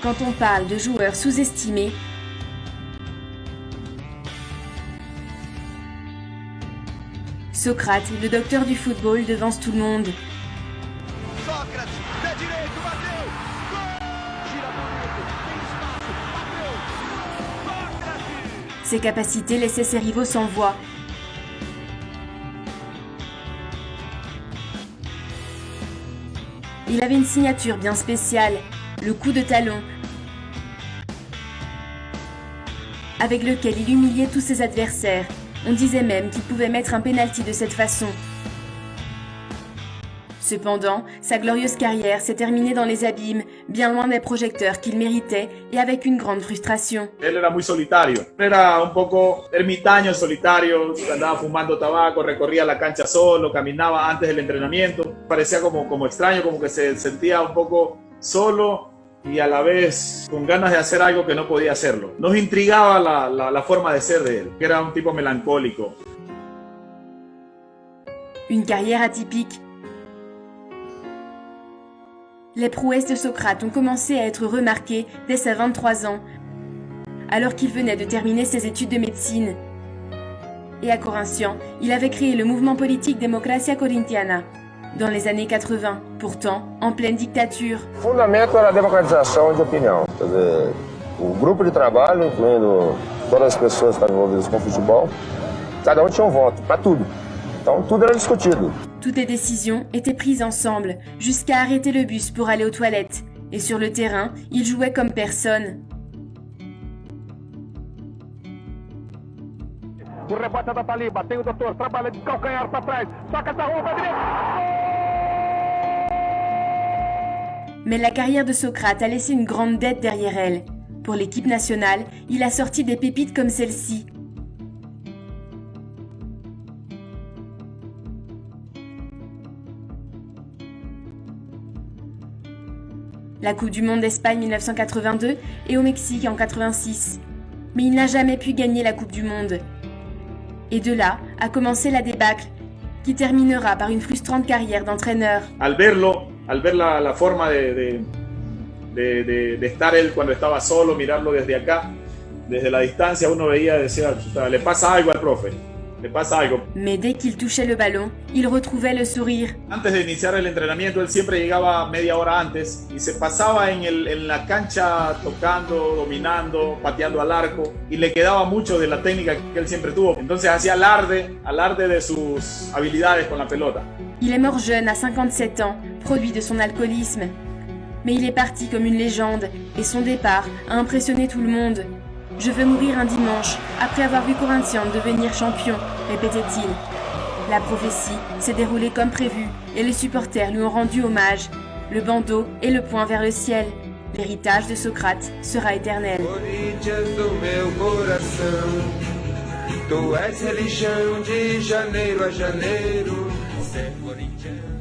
Quand on parle de joueurs sous-estimés, Socrate, le docteur du football, devance tout le monde. Ses capacités laissaient ses rivaux sans voix. Il avait une signature bien spéciale, le coup de talon, avec lequel il humiliait tous ses adversaires. On disait même qu'il pouvait mettre un penalty de cette façon. Cependant, sa glorieuse carrière s'est terminée dans les abîmes, bien loin des projecteurs qu'il méritait et avec une grande frustration. Él era muy solitario, era un poco ermitaño, solitario, andaba fumando tabaco, recorría la cancha solo, caminaba antes del entrenamiento, parecía como extraño, como que se sentía un poco solo y a la vez con ganas de hacer algo que no podía hacerlo. Nos intrigaba la forma de ser de él, que era un tipo melancólico. Une carrière atypique. Les prouesses de Socrate ont commencé à être remarquées dès ses 23 ans, alors qu'il venait de terminer ses études de médecine. Et à Corinthians, il avait créé le mouvement politique Democracia Corintiana, dans les années 80, pourtant en pleine dictature. O fundamento era a democratização de opinião. Quer dizer, o grupo de trabalho, incluindo todas as pessoas que estavam envolvidas com o futebol, cada tinha voto para tudo. Então tudo era discutido. Toutes les décisions étaient prises ensemble, jusqu'à arrêter le bus pour aller aux toilettes. Et sur le terrain, il jouait comme personne. O rebote da Taliba, tem o doutor, trabalha de calcanhar para trás, toca essa rua, Mais la carrière de Socrate a laissé une grande dette derrière elle. Pour l'équipe nationale, il a sorti des pépites comme celle-ci. La Coupe du Monde d'Espagne 1982 et au Mexique en 86. Mais il n'a jamais pu gagner la Coupe du Monde. Et de là a commencé la débâcle, qui terminera par une frustrante carrière d'entraîneur. Al ver la forma de estar él cuando estaba solo, mirarlo desde acá, desde la distancia, uno veía, decía, le pasa algo al profe. Le pasa algo. Mais dès qu'il touchait le ballon, il retrouvait le sourire. Antes de iniciar el entrenamiento, él siempre llegaba media hora antes y se pasaba en la cancha tocando, dominando, pateando al arco y le quedaba mucho de la técnica que él siempre tuvo. Entonces hacía alarde de sus habilidades con la pelota. Il est mort jeune à 57 ans, produit de son alcoolisme. Mais il est parti comme une légende et son départ a impressionné tout le monde. Je veux mourir un dimanche, après avoir vu Corinthians devenir champion, répétait-il. La prophétie s'est déroulée comme prévu et les supporters lui ont rendu hommage. Le bandeau et le poing vers le ciel. L'héritage de Socrate sera éternel. Corinthians do meu coração, tu és religião de janeiro a janeiro, ser corintiano.